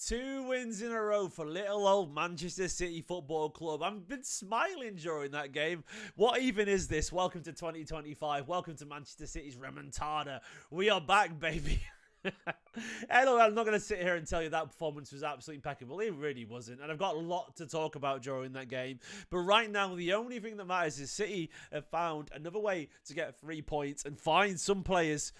2 wins in a row for little old Manchester City Football Club. I've been smiling during that game. What even is this? Welcome to 2025. Welcome to Manchester City's remontada. We are back, baby. Hello, I'm not going to sit here and tell you that performance was absolutely impeccable. It really wasn't. And I've got a lot to talk about during that game. But right now, the only thing that matters is City have found another way to get 3 points and find some players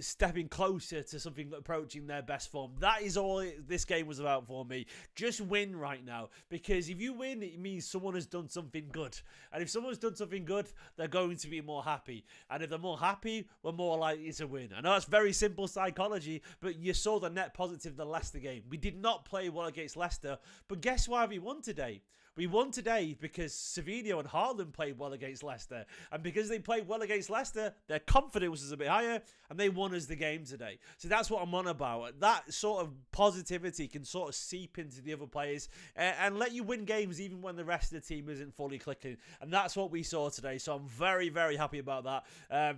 stepping closer to something approaching their best form. That is all this game was about for me. Just win right now. Because if you win, it means someone has done something good. And if someone's done something good, they're going to be more happy. And if they're more happy, we're more likely to win. I know that's very simple psychology, but you saw the net positive of the Leicester game. We did not play well against Leicester, but guess why we won today? We won today because Savinho and Haaland played well against Leicester. And because they played well against Leicester, their confidence was a bit higher and they won us the game today. So that's what I'm on about. That sort of positivity can sort of seep into the other players and let you win games even when the rest of the team isn't fully clicking. And that's what we saw today. So I'm very, very happy about that.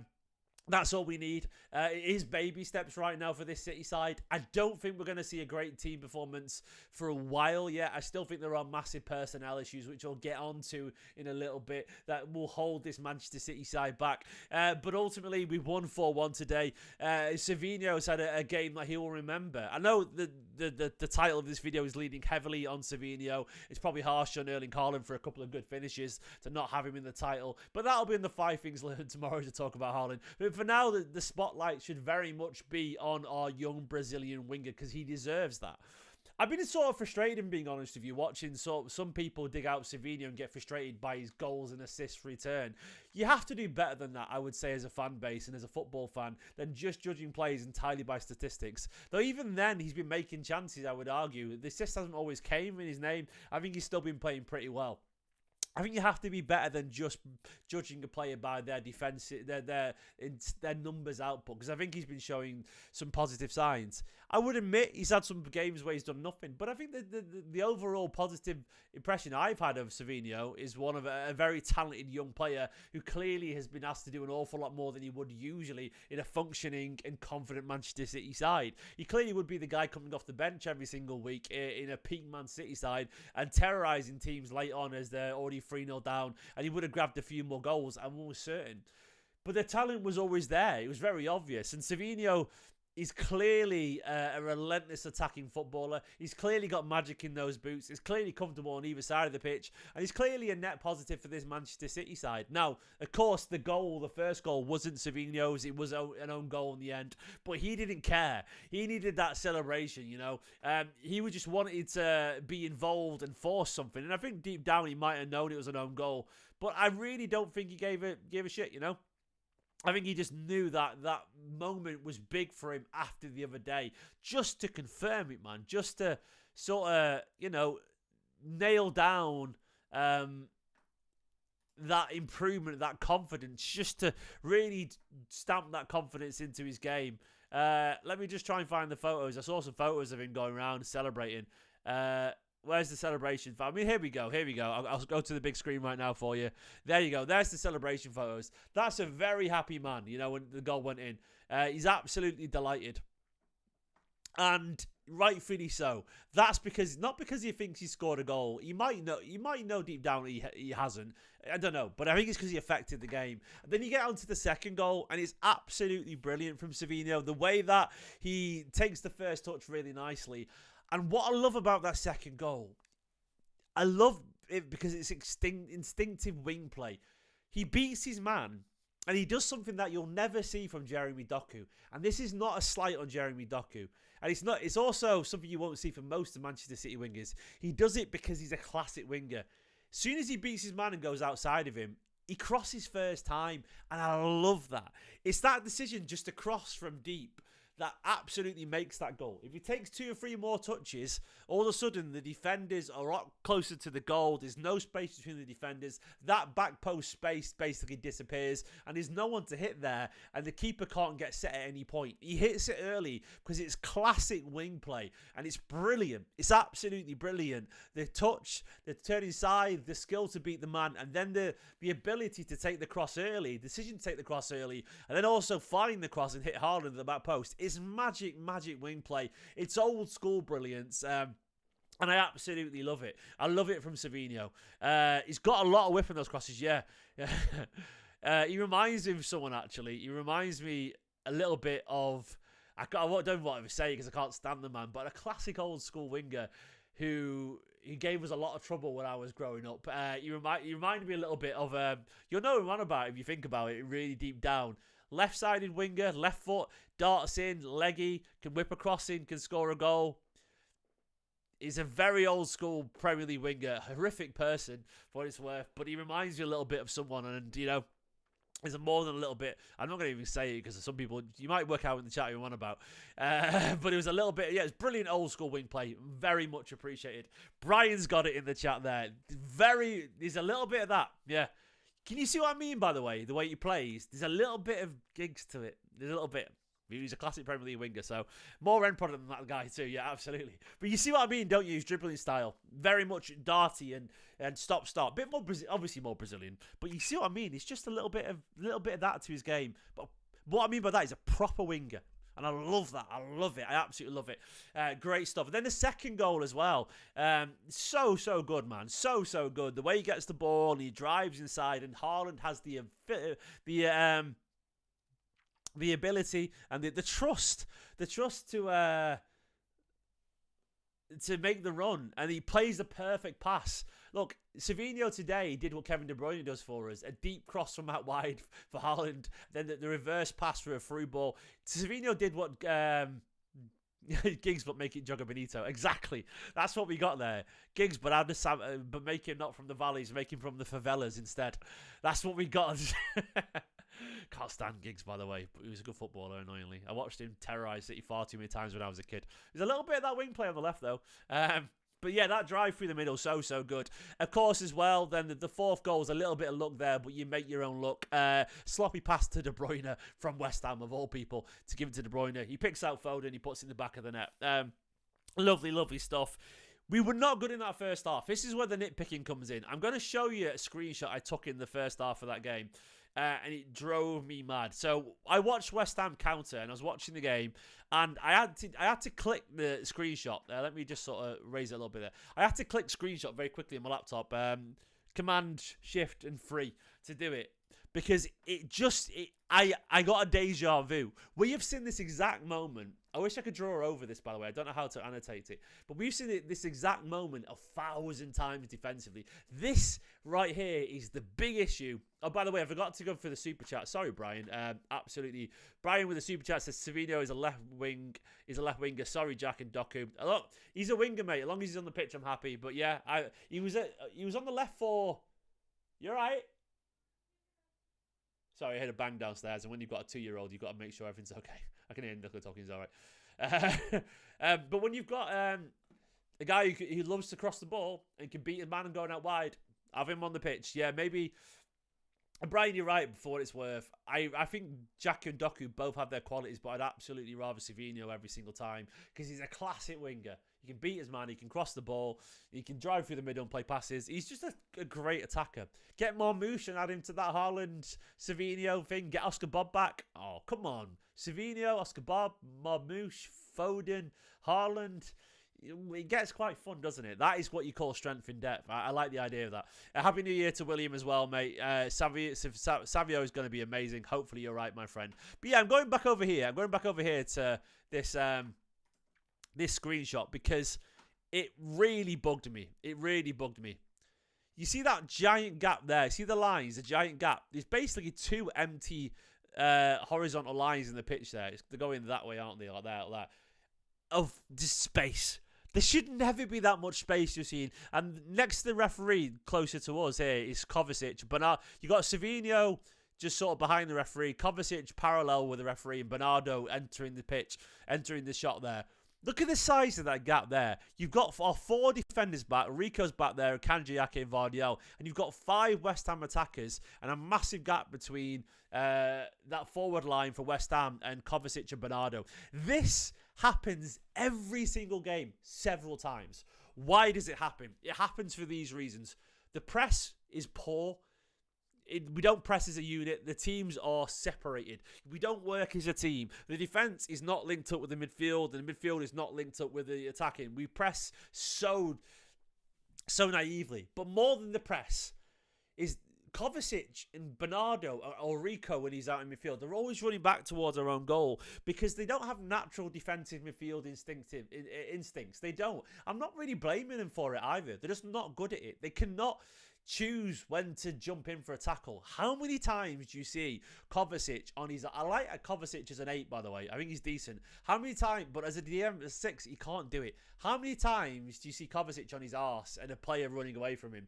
That's all we need. It is baby steps right now for this City side. I don't think we're going to see a great team performance for a while yet. I still think there are massive personnel issues, which I'll get onto in a little bit, that will hold this Manchester City side back. But ultimately, we won 4-1 today. Savinho's had a game that he will remember. I know the title of this video is leaning heavily on Savinho. It's probably harsh on Erling Haaland for a couple of good finishes to not have him in the title. But that'll be in the 5 things learned tomorrow to talk about Haaland. But for now, the spotlight should very much be on our young Brazilian winger because he deserves that. I've been sort of frustrated, being honest with you, watching some people dig out Savinho and get frustrated by his goals and assists return. You have to do better than that, I would say, as a fan base and as a football fan, than just judging players entirely by statistics. Though even then, he's been making chances, I would argue. The assist hasn't always came in his name. I think he's still been playing pretty well. I think you have to be better than just judging a player by their defense, their numbers output, because I think he's been showing some positive signs. I would admit he's had some games where he's done nothing, but I think the overall positive impression I've had of Savinho is one of a very talented young player who clearly has been asked to do an awful lot more than he would usually in a functioning and confident Manchester City side. He clearly would be the guy coming off the bench every single week in a peak Man City side and terrorising teams late on as they're already 3-0 down, and he would have grabbed a few more goals, I'm almost certain. But the talent was always there. It was very obvious. And Savinho is clearly a relentless attacking footballer. He's clearly got magic in those boots. He's clearly comfortable on either side of the pitch. And he's clearly a net positive for this Manchester City side. Now, of course, the first goal wasn't Savinho's. It was an own goal in the end. But he didn't care. He needed that celebration, you know. He just wanted to be involved and force something. And I think deep down he might have known it was an own goal. But I really don't think he gave a shit, you know. I think he just knew that moment was big for him after the other day. Just to confirm it, man. Just to sort of, you know, nail down that improvement, that confidence. Just to really stamp that confidence into his game. Let me just try and find the photos. I saw some photos of him going around celebrating. Where's the celebration? I mean, here we go. I'll go to the big screen right now for you. There you go. There's the celebration photos. That's a very happy man, you know, when the goal went in. He's absolutely delighted. And rightfully so. That's not because he thinks he scored a goal. You might know deep down he hasn't. I don't know. But I think it's because he affected the game. And then you get onto the second goal, and it's absolutely brilliant from Savinho. The way that he takes the first touch really nicely. And what I love about that second goal, I love it because it's instinctive wing play. He beats his man, and he does something that you'll never see from Jeremy Doku. And this is not a slight on Jeremy Doku. And it's also something you won't see from most of Manchester City wingers. He does it because he's a classic winger. As soon as he beats his man and goes outside of him, he crosses first time. And I love that. It's that decision just to cross from deep that absolutely makes that goal. If he takes 2 or 3 more touches, all of a sudden the defenders are a lot closer to the goal. There's no space between the defenders. That back post space basically disappears, and there's no one to hit there, and the keeper can't get set at any point. He hits it early because it's classic wing play, and it's brilliant. It's absolutely brilliant. The touch, the turn inside, the skill to beat the man, and then the ability to take the cross early, decision to take the cross early, and then also find the cross and hit Haaland at the back post. It's magic wing play. It's old school brilliance. And I absolutely love it. I love it from Savinho. He's got a lot of whip in those crosses, yeah. He reminds me of someone, actually. He reminds me a little bit of... I don't want to say it because I can't stand the man, but a classic old school winger who he gave us a lot of trouble when I was growing up. He reminded me a little bit of... you'll know what I'm on about if you think about it really deep down. Left-sided winger, left foot, darts in, leggy, can whip a cross in, can score a goal. He's a very old school Premier League winger, horrific person for what it's worth, but he reminds me a little bit of someone, and you know, there's more than a little bit. I'm not going to even say it because some people, you might work out in the chat who I'm on about. But it was a little bit, yeah, it's brilliant old school wing play. Very much appreciated. Brian's got it in the chat there. There's a little bit of that, yeah. Can you see what I mean, by the way he plays? There's a little bit of gigs to it. There's a little bit. He's a classic Premier League winger, so more end product than that guy too. Yeah, absolutely. But you see what I mean, don't you? His dribbling style, very much darty and stop. Bit more obviously more Brazilian. But you see what I mean? It's just a little bit of that to his game. But what I mean by that is a proper winger, and I love that. I love it. I absolutely love it. Great stuff. And then the second goal as well. So good, man. So good. The way he gets the ball and he drives inside, and Haaland has the ability and the trust to make the run, and he plays the perfect pass. Look, Savinho today did what Kevin De Bruyne does for us: a deep cross from out wide for Haaland, then the reverse pass for a through ball. Savinho did what Giggs, but make it Joga Benito. Exactly, that's what we got there. Giggs, but make him not from the valleys, make him from the favelas instead. That's what we got. Can't stand Giggs, by the way, but he was a good footballer, annoyingly. I watched him terrorise City far too many times when I was a kid. There's a little bit of that wing play on the left, though. But yeah, that drive through the middle, so good. Of course, as well, then the fourth goal is a little bit of luck there, but you make your own luck. Sloppy pass to De Bruyne from West Ham, of all people, to give it to De Bruyne. He picks out Foden, he puts it in the back of the net. Lovely stuff. We were not good in that first half. This is where the nitpicking comes in. I'm going to show you a screenshot I took in the first half of that game. And it drove me mad. So I watched West Ham counter, and I was watching the game, and I had to click the screenshot. Let me just sort of raise it a little bit there. I had to click screenshot very quickly on my laptop. Command, Shift, and 3 to do it. Because I got a deja vu. We have seen this exact moment. I wish I could draw over this, by the way. I don't know how to annotate it. But we've seen this exact moment 1,000 times defensively. This right here is the big issue. Oh, by the way, I forgot to go for the super chat. Sorry, Brian. Absolutely. Brian with the super chat says Savinho is a left winger. Sorry, Jack and Doku. Look, he's a winger, mate. As long as he's on the pitch, I'm happy. But yeah, he was on the left for... You're right. Sorry, I heard a bang downstairs, and when you've got a 2-year-old, you've got to make sure everything's okay. I can hear Nicola talking, he's all right. But when you've got a guy who loves to cross the ball and can beat a man and going out wide, have him on the pitch. Yeah, maybe... Brian, you're right, for what it's worth. I think Jack and Doku both have their qualities, but I'd absolutely rather Savinho every single time, because he's a classic winger. He can beat his man, he can cross the ball, he can drive through the middle and play passes. He's just a great attacker. Get Marmouche and add him to that Haaland Savinho thing. Get Oscar Bob back. Oh, come on. Savinho, Oscar Bob, Marmouche, Foden, Haaland. It gets quite fun, doesn't it? That is what you call strength in depth. I like the idea of that. Happy New Year to William as well, mate. Savio is going to be amazing. Hopefully you're right, my friend. But yeah, I'm going back over here. I'm going back over here to this this screenshot because it really bugged me. It really bugged me. You see that giant gap there? See the lines, the giant gap? There's basically two empty horizontal lines in the pitch there. They're going that way, aren't they? Like that. Of just space. There should never be that much space you're seeing. And next to the referee, closer to us here, is Kovacic. But you got Savinho just sort of behind the referee. Kovacic parallel with the referee, and Bernardo entering the pitch, entering the shot there. Look at the size of that gap there. You've got our 4 defenders back. Rico's back there, Kanji, Ake, and Vardiel. And you've got 5 West Ham attackers and a massive gap between that forward line for West Ham and Kovacic and Bernardo. This happens every single game, several times. Why does it happen? It happens for these reasons. The press is poor. we don't press as a unit. The teams are separated. We don't work as a team. The defense is not linked up with the midfield, and the midfield is not linked up with the attacking. We press so naively. But more than the press is Kovacic and Bernardo or Rico when he's out in midfield. They're always running back towards our own goal because they don't have natural defensive midfield instincts. They don't. I'm not really blaming them for it either. They're just not good at it. They cannot choose when to jump in for a tackle. How many times do you see Kovacic on his... I like Kovacic as an 8, by the way. I think he's decent. How many times... But as a DM, as 6, he can't do it. How many times do you see Kovacic on his arse and a player running away from him?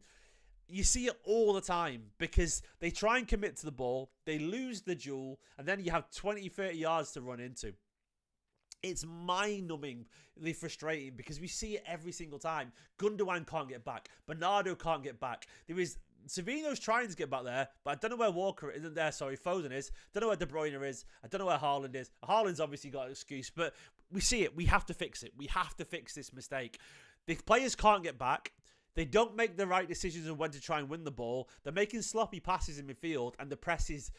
You see it all the time because they try and commit to the ball, they lose the duel, and then you have 20, 30 yards to run into. It's mind-numbingly frustrating because we see it every single time. Gundogan can't get back. Bernardo can't get back. Savinho's trying to get back there, but I don't know where Walker isn't there. Sorry, Foden is. Don't know where De Bruyne is. I don't know where Haaland is. Haaland's obviously got an excuse, but we see it. We have to fix it. We have to fix this mistake. The players can't get back. They don't make the right decisions on when to try and win the ball. They're making sloppy passes in midfield, and the press is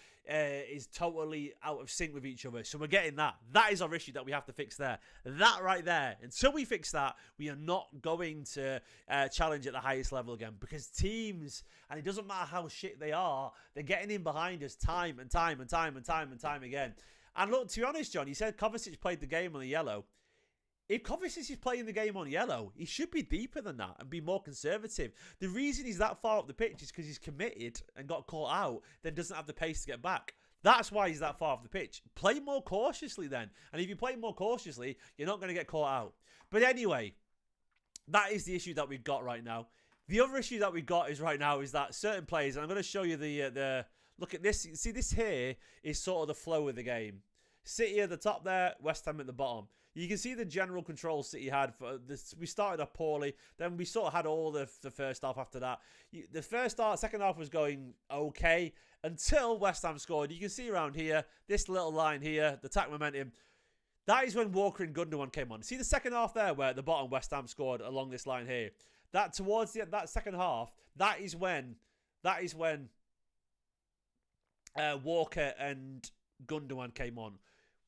totally out of sync with each other. So we're getting that. That is our issue that we have to fix there. That right there. Until we fix that, we are not going to challenge at the highest level again. Because teams, and it doesn't matter how shit they are, they're getting in behind us time and time and time and time and time again. And look, to be honest, John, you said Kovacic played the game on the yellow. If Kovacic is playing the game on yellow, he should be deeper than that and be more conservative. The reason he's that far up the pitch is because he's committed and got caught out, then doesn't have the pace to get back. That's why he's that far off the pitch. Play more cautiously then. And if you play more cautiously, you're not going to get caught out. But anyway, that is the issue that we've got right now. The other issue that we've got is right now is that certain players, and I'm going to show you the look at this. See, this here is sort of the flow of the game. City at the top there, West Ham at the bottom. You can see the general control City had. For this. We started off poorly. Then we sort of had all the first half after that. The second half was going okay until West Ham scored. You can see around here, this little line here, the attack momentum. That is when Walker and Gundogan came on. See the second half there where at the bottom West Ham scored along this line here. That towards that second half, that is when Walker and Gundogan came on.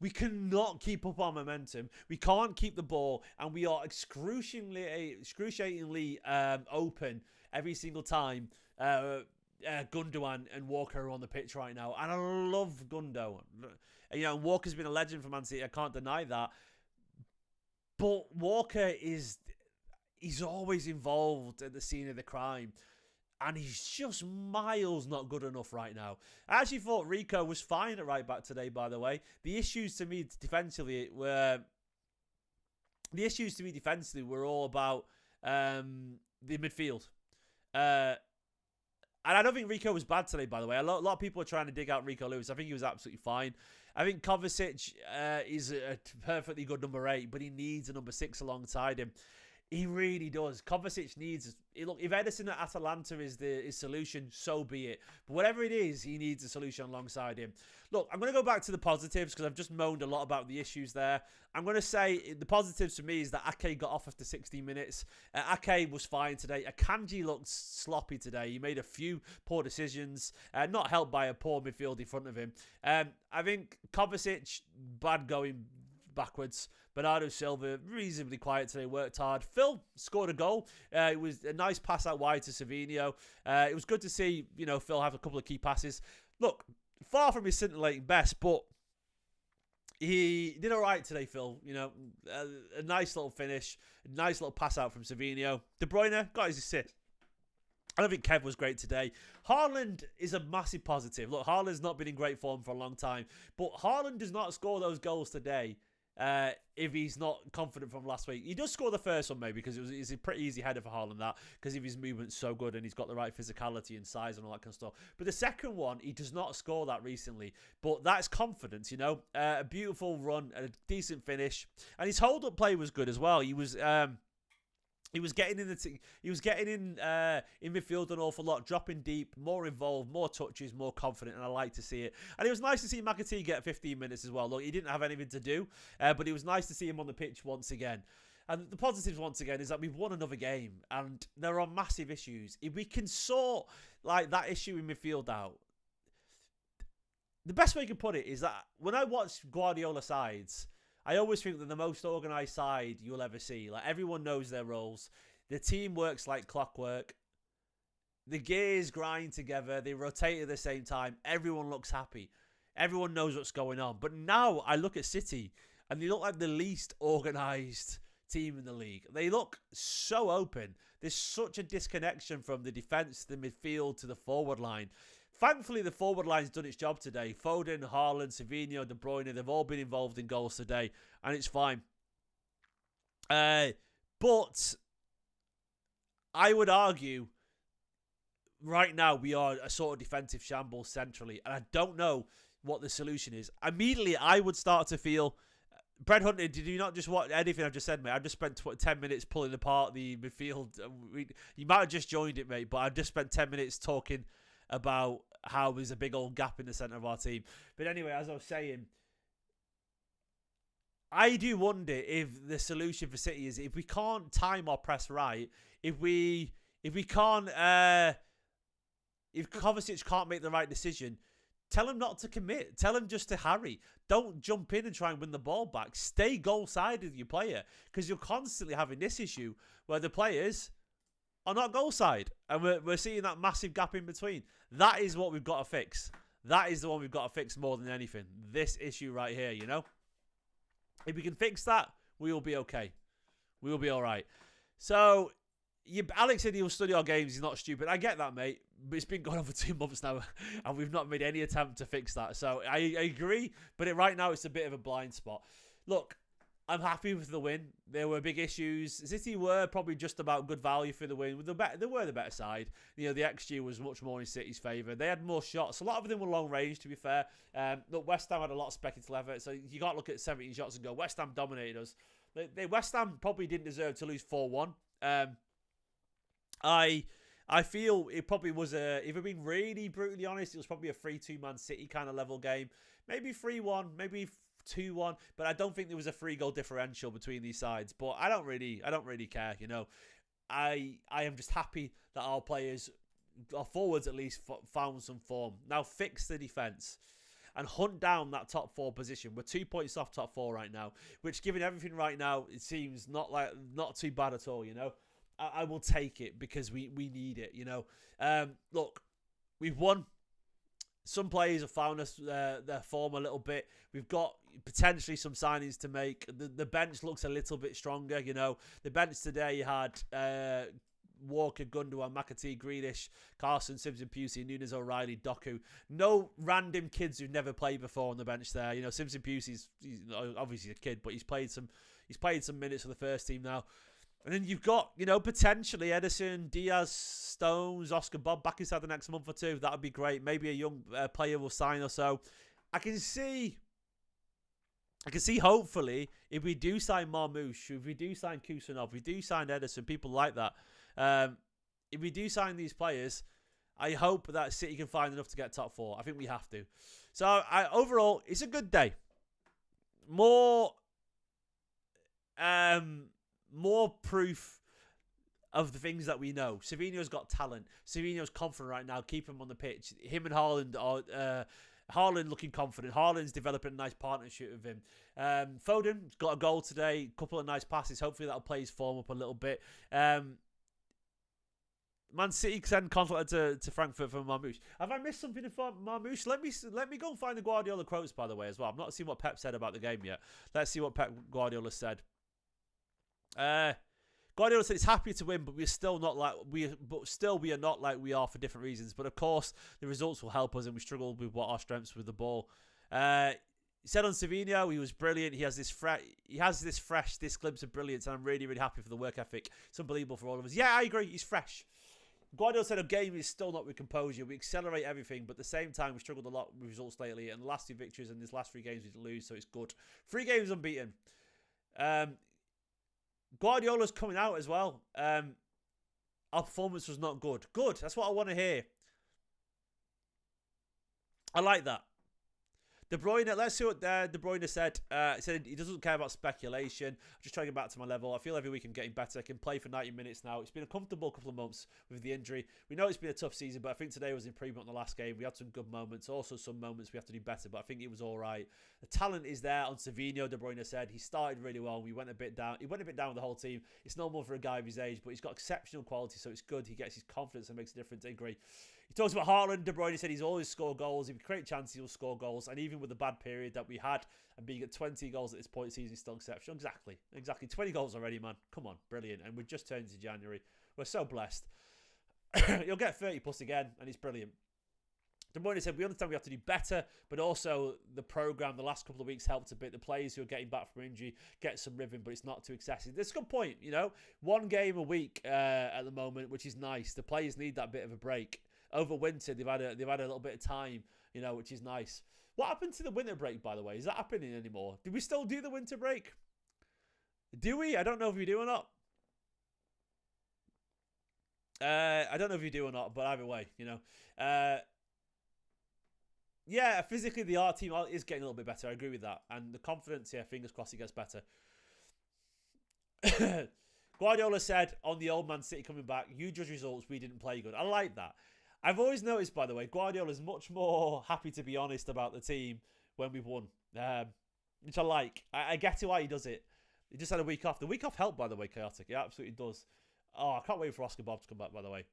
We cannot keep up our momentum. We can't keep the ball, and we are excruciatingly open every single time Gundogan and Walker are on the pitch right now. And I love Gundo. You know, Walker's been a legend for Man City. I can't deny that. But Walker he's always involved at the scene of the crime. And he's just miles not good enough right now. I actually thought Rico was fine at right back today, by the way. The issues to me defensively were all about the midfield. And I don't think Rico was bad today, by the way. A lot of people are trying to dig out Rico Lewis. I think he was absolutely fine. I think Kovacic is a perfectly good number 8, but he needs a number 6 alongside him. He really does. Kovacic needs... Look, if Edison at Atalanta is his solution, so be it. But whatever it is, he needs a solution alongside him. Look, I'm going to go back to the positives because I've just moaned a lot about the issues there. I'm going to say the positives for me is that Ake got off after 60 minutes. Ake was fine today. Akanji looked sloppy today. He made a few poor decisions, not helped by a poor midfield in front of him. I think Kovacic, bad going backwards. Bernardo Silva, reasonably quiet today, worked hard. Phil scored a goal. It was a nice pass out wide to Savinho. It was good to see, Phil have a couple of key passes. Look, far from his scintillating best, but he did all right today, Phil. A nice little finish, a nice little pass out from Savinho. De Bruyne got his assist. I don't think Kev was great today. Haaland is a massive positive. Look, Haaland's not been in great form for a long time, but Haaland does not score those goals today if he's not confident from last week. He does score the first one maybe because it's a pretty easy header for Haaland, that, because of his movement's so good and he's got the right physicality and size and all that kind of stuff. But the second one, he does not score that recently, but that's confidence, a beautiful run, a decent finish, and his hold-up play was good as well. He was getting in in midfield an awful lot, dropping deep, more involved, more touches, more confident, and I like to see it. And it was nice to see McAtee get 15 minutes as well. Look, he didn't have anything to do, but it was nice to see him on the pitch once again. And the positives once again is that we've won another game, and there are massive issues. If we can sort that issue in midfield out, the best way you can put it is that when I watch Guardiola sides, I always think they're the most organised side you'll ever see. Like, everyone knows their roles. The team works like clockwork. The gears grind together. They rotate at the same time. Everyone looks happy. Everyone knows what's going on. But now I look at City, and they look like the least organised team in the league. They look so open. There's such a disconnection from the defence, the midfield, to the forward line. Thankfully, the forward line's done its job today. Foden, Haaland, Savinho, De Bruyne, they've all been involved in goals today, and it's fine. But I would argue right now we are a sort of defensive shambles centrally, and I don't know what the solution is. Immediately, I would start to feel... Brett Hunter, did you not just watch anything I've just said, mate? I've just spent 10 minutes pulling apart the midfield. You might have just joined it, mate, but I've just spent 10 minutes talking about how there's a big old gap in the centre of our team. But anyway, as I was saying, I do wonder if the solution for City is if we can't time our press right, if Kovacic can't make the right decision, tell him not to commit. Tell him just to harry. Don't jump in and try and win the ball back. Stay goal-sided with your player, because you're constantly having this issue where the players are not goal-side, and we're seeing that massive gap in between. That is what we've got to fix. That is the one we've got to fix more than anything. This issue right here, you know? If we can fix that, we will be okay. We will be all right. So, Alex said he'll study our games. He's not stupid. I get that, mate. But it's been going on for 2 months now, and we've not made any attempt to fix that. So, I agree, but right now it's a bit of a blind spot. Look, I'm happy with the win. There were big issues. City were probably just about good value for the win. They were the better side. You know, the XG was much more in City's favour. They had more shots. A lot of them were long range, to be fair. Look, West Ham had a lot of speculative effort, so you can't look at 17 shots and go, West Ham dominated us. West Ham probably didn't deserve to lose 4-1. I feel it probably was if we're being really brutally honest, it was probably a 3-2 Man City kind of level game. Maybe 3-1, maybe 2-1, but I don't think there was a 3-goal differential between these sides. But I don't really care, you know. I am just happy that our players, our forwards at least, found some form. Now fix the defence and hunt down that top 4 position. We're 2 points off top 4 right now, which, given everything right now, it seems not too bad at all, you know. I will take it because we need it, you know. Look, we've won. Some players have found us their form a little bit. We've got potentially some signings to make. The bench looks a little bit stronger, you know. The bench today had Walker, Gundogan, McAtee, Grealish, Carson, Simpson, Pusey, Nunes, O'Reilly, Doku. No random kids who've never played before on the bench there. You know, Simpson, Pusey's obviously a kid, but he's played some minutes for the first team now. And then you've got, you know, potentially Ederson, Diaz, Stones, Oscar Bob back inside the next month or two. That would be great. Maybe a young player will sign or so. I can see hopefully if we do sign Marmoush, if we do sign Kusanov, if we do sign Ederson, people like that. If we do sign these players, I hope that City can find enough to get top 4. I think we have to. So overall, it's a good day. More proof of the things that we know. Savinho's got talent. Savinho's confident right now. Keep him on the pitch. Him and Haaland are... Haaland looking confident. Haaland's developing a nice partnership with him. Foden's got a goal today. A couple of nice passes. Hopefully that'll play his form up a little bit. Man City send confident to Frankfurt for Marmoush. Have I missed something for Marmoush? Let me go and find the Guardiola quotes, by the way, as well. I've not seen what Pep said about the game yet. Let's see what Pep Guardiola said. Guardiola said he's happy to win, but we are not like we are for different reasons. But of course, the results will help us, and we struggled with what our strengths with the ball. He said on Savinho, he was brilliant. He has this glimpse of brilliance, and I'm really, really happy for the work ethic. It's unbelievable for all of us. Yeah, I agree. He's fresh. Guardiola said a game is still not with composure. We accelerate everything, but at the same time, we struggled a lot with results lately. And the last 2 victories and these last 3 games we didn't lose, so it's good. 3 games unbeaten. Guardiola's coming out as well. Our performance was not good. Good. That's what I want to hear. I like that. De Bruyne, let's see what De Bruyne said. He said he doesn't care about speculation. I'm just trying to get back to my level. I feel every week I'm getting better. I can play for 90 minutes now. It's been a comfortable couple of months with the injury. We know it's been a tough season, but I think today was an improvement on the last game. We had some good moments. Also some moments we have to do better, but I think it was all right. The talent is there on Savinho, De Bruyne said. He started really well. We went a bit down. He went a bit down with the whole team. It's normal for a guy of his age, but he's got exceptional quality, so it's good. He gets his confidence and makes a difference. I agree. He talks about Haaland. De Bruyne said he's always scored goals. If he create chances, he'll score goals. And even with the bad period that we had and being at 20 goals at this point in the season, he's still exceptional. Exactly. 20 goals already, man. Come on. Brilliant. And we've just turned into January. We're so blessed. He'll get 30 plus again, and he's brilliant. De Bruyne said, we understand we have to do better, but also the programme the last couple of weeks helped a bit. The players who are getting back from injury get some rhythm, but it's not too excessive. That's a good point, you know. One game a week at the moment, which is nice. The players need that bit of a break. Over winter, they've had a little bit of time, you know, which is nice. What happened to the winter break, by the way? Is that happening anymore? Do we still do the winter break? Do we? I don't know if we do or not. I don't know if you do or not, but either way, you know. Yeah, physically the art team is getting a little bit better. I agree with that. And the confidence here, fingers crossed it gets better. Guardiola said on the old Man City coming back, you judge results, we didn't play good. I like that. I've always noticed, by the way, Guardiola's much more happy to be honest about the team when we've won. Which I like. I get why he does it. He just had a week off. The week off helped, by the way, Chaotic. It absolutely does. Oh, I can't wait for Oscar Bob to come back, by the way.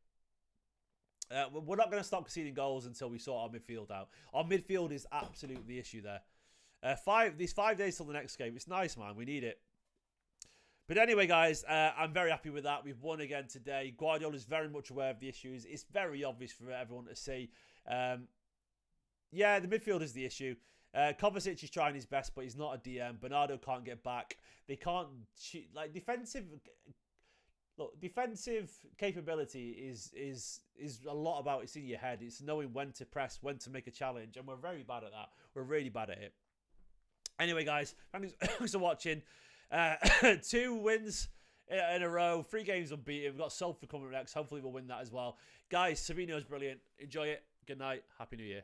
We're not going to stop conceding goals until we sort our midfield out. Our midfield is absolutely the issue there. These 5 days till the next game. It's nice, man. We need it. But anyway, guys, I'm very happy with that. We've won again today. Guardiola is very much aware of the issues. It's very obvious for everyone to see. Yeah, the midfield is the issue. Kovacic is trying his best, but he's not a DM. Bernardo can't get back. They can't shoot. Like, defensive capability is a lot about it's in your head. It's knowing when to press, when to make a challenge, and we're very bad at that. We're really bad at it. Anyway, guys, thanks for watching. 2 wins in a row, 3 games unbeaten. We've got Salford coming next. Hopefully we'll win that as well. Guys, Savinho's brilliant. Enjoy it. Good night. Happy New Year.